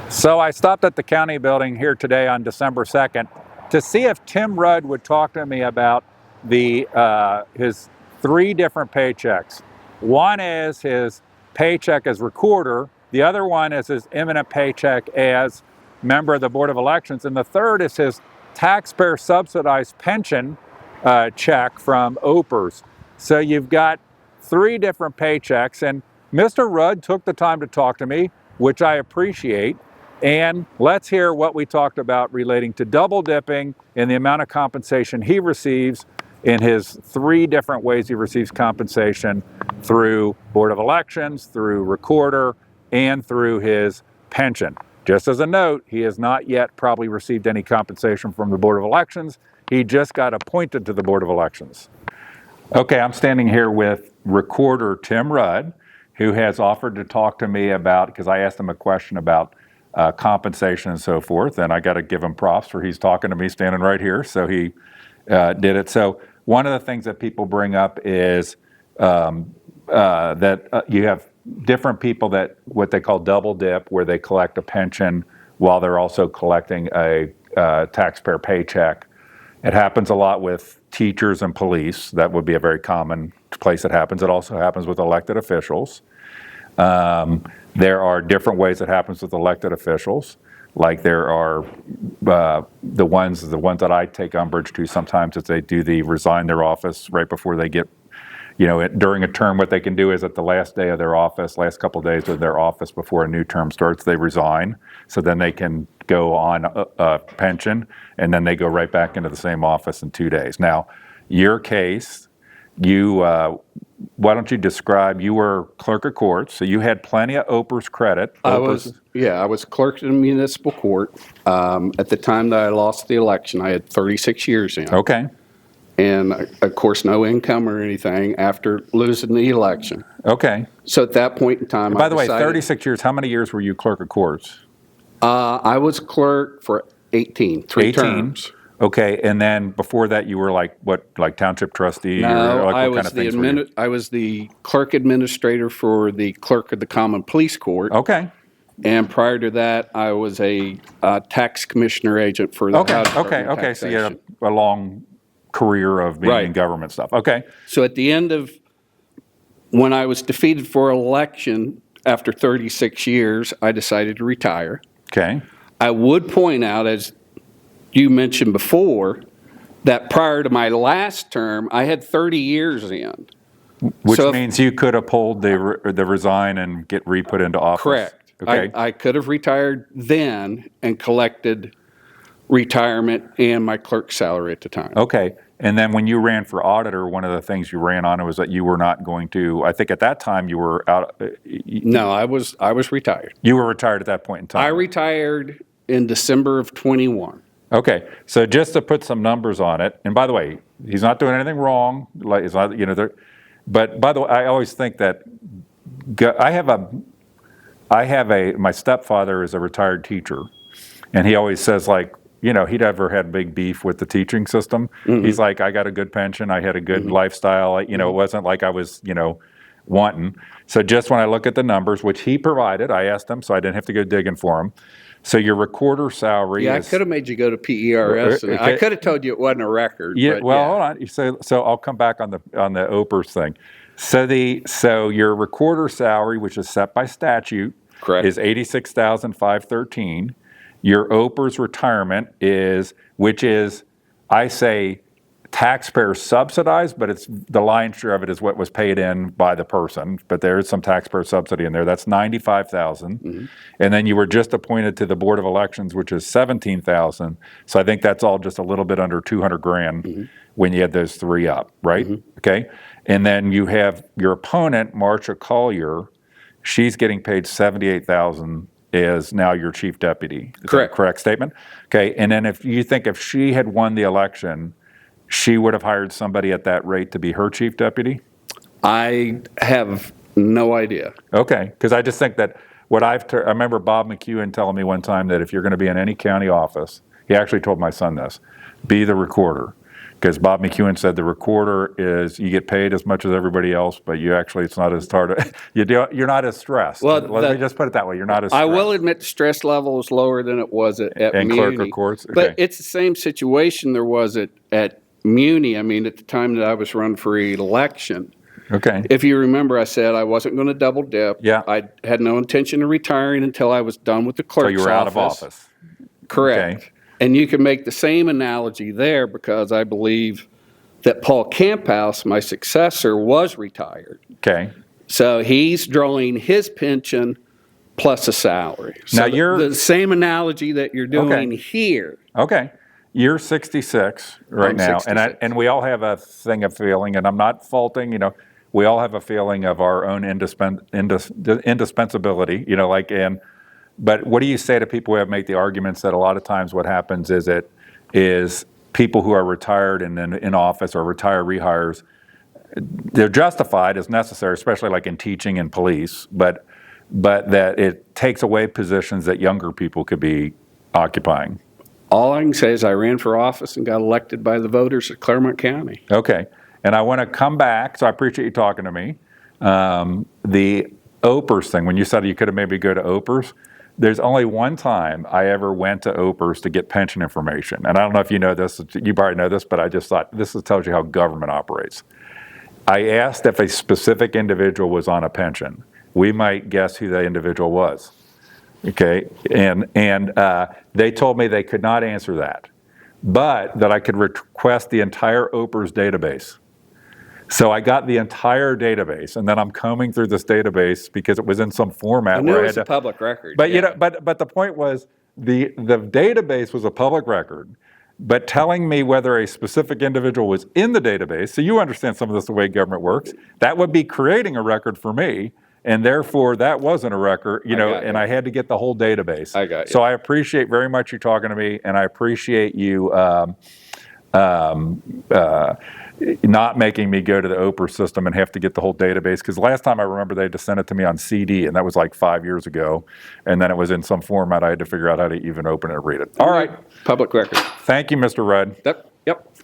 So I stopped at the county building here today on December 2nd to see if Tim Rudd would talk to me about his three different paychecks. One is his paycheck as recorder, the other one is his imminent paycheck as member of the Board of Elections, and the third is his taxpayer subsidized pension check from OPERS. So you've got three different paychecks, and Mr. Rudd took the time to talk to me, which I appreciate. And let's hear what we talked about relating to double dipping and the amount of compensation he receives in his three different ways he receives compensation through Board of Elections, through recorder, and through his pension. Just as a note, he has not yet probably received any compensation from the Board of Elections. He just got appointed to the Board of Elections. Okay, I'm standing here with recorder Tim Rudd, who has offered to talk to me about, because I asked him a question about compensation and so forth, and I got to give him props for he's talking to me standing right here, so he did it. So one of the things that people bring up is that you have different people that what they call double dip, where they collect a pension while they're also collecting a taxpayer paycheck. It happens a lot with teachers and police. That would be a very common place it happens. It also happens with elected officials. There are different ways it happens with elected officials. Like there are the ones that I take umbrage to sometimes is they resign their office right before they get, during a term. What they can do is at the last day of their office, last couple of days of their office before a new term starts, they resign. So then they can go on a pension, and then they go right back into the same office in 2 days. Now, your case, why don't you describe, you were clerk of court, so you had plenty of OPERS credit. I was clerk in municipal court. At the time that I lost the election, I had 36 years in. Okay. And of course, no income or anything after losing the election. Okay. So at that point in time, By the way, 36 years, how many years were you clerk of courts? I was clerk for 18 terms. Okay, and then before that, you were like township trustee? No, or like I what was kind of things I was the clerk administrator for the clerk of the common police court. Okay. And prior to that, I was a tax commissioner agent for the House Department of Okay. So you had Taxation. a long career of being in government stuff. Okay. So at the end of when I was defeated for election after 36 years, I decided to retire. Okay. I would point out, as you mentioned before, that prior to my last term, I had 30 years in. Which means you could have pulled the resign and get re-put into office. Correct. Okay. I could have retired then and collected retirement and my clerk's salary at the time. Okay. And then when you ran for auditor, one of the things you ran on was that you were not going to, I think at that time you were out. No, I was retired. You were retired at that point in time. I retired in December of 21. Okay, so just to put some numbers on it, and by the way, he's not doing anything wrong. Like it's not, but by the way, I always think that my stepfather is a retired teacher, and he always says he'd ever had big beef with the teaching system. Mm-hmm. He's like, I got a good pension, I had a good lifestyle. It wasn't like I was wanting. So just when I look at the numbers, which he provided, I asked him, so I didn't have to go digging for him. So your recorder salary I could have made you go to PERS. And I could have told you it wasn't a record. Yeah, hold on. So I'll come back on the OPERS thing. So your recorder salary, which is set by statute, correct, is $86,513. Your OPERS retirement which is, I say, taxpayer subsidized, but it's the lion's share of it is what was paid in by the person. But there is some taxpayer subsidy in there. That's $95,000, and then you were just appointed to the Board of Elections, which is $17,000. So I think that's all just a little bit under $200,000 when you had those three up, right? Okay, and then you have your opponent, Marcia Collier. She's getting paid $78,000. Is now your chief deputy. Is correct? That a correct statement. Okay, and then if she had won the election, she would have hired somebody at that rate to be her chief deputy? I have no idea. Okay, because I just think that I remember Bob McEwen telling me one time that if you're going to be in any county office, he actually told my son this, be the recorder. Because Bob McEwen said the recorder is, you get paid as much as everybody else, but you actually, it's not as hard. You're not as stressed. Well, Let me just put it that way. You're not as I stressed. will admit the stress level is lower than it was at And Muni. clerk of courts? But Okay. it's the same situation there was at Muni. I mean, at the time that I was running for election. Okay. If you remember, I said I wasn't going to double dip. Yeah. I had no intention of retiring until I was done with the clerk's So you were out of office. Correct. Okay. And you can make the same analogy there because I believe that Paul Camphouse, my successor, was retired. Okay. So he's drawing his pension plus a salary. So Now you're- the same analogy that you're doing Okay. here. Okay. You're 66 right I'm now. 66. And we all have a feeling, and I'm not faulting, we all have a feeling of our own indispensability, but what do you say to people who have made the arguments that a lot of times what happens is people who are retired and in office or retire rehires, they're justified as necessary, especially like in teaching and police, but that it takes away positions that younger people could be occupying. All I can say is I ran for office and got elected by the voters of Clermont County. Okay. And I want to come back, so I appreciate you talking to me. The OPERS thing, when you said you could have maybe go to OPERS, there's only one time I ever went to OPERS to get pension information. And I don't know if you know this, you probably know this, but I just thought this tells you how government operates. I asked if a specific individual was on a pension. We might guess who the individual was. Okay, and they told me they could not answer that, but that I could request the entire OPERS database. So I got the entire database, and then I'm combing through this database because it was in some format I knew where it I was had a to. public record. But yeah. but the point was the database was a public record, but telling me whether a specific individual was in the database. So you understand some of this the way government works. That would be creating a record for me. And therefore, that wasn't a record, and I had to get the whole database. I got you. So I appreciate very much you talking to me, and I appreciate you not making me go to the OPER system and have to get the whole database. Because last time I remember they had to send it to me on CD, and that was like 5 years ago. And then it was in some format I had to figure out how to even open it and read it. All right. Public record. Thank you, Mr. Rudd. Yep.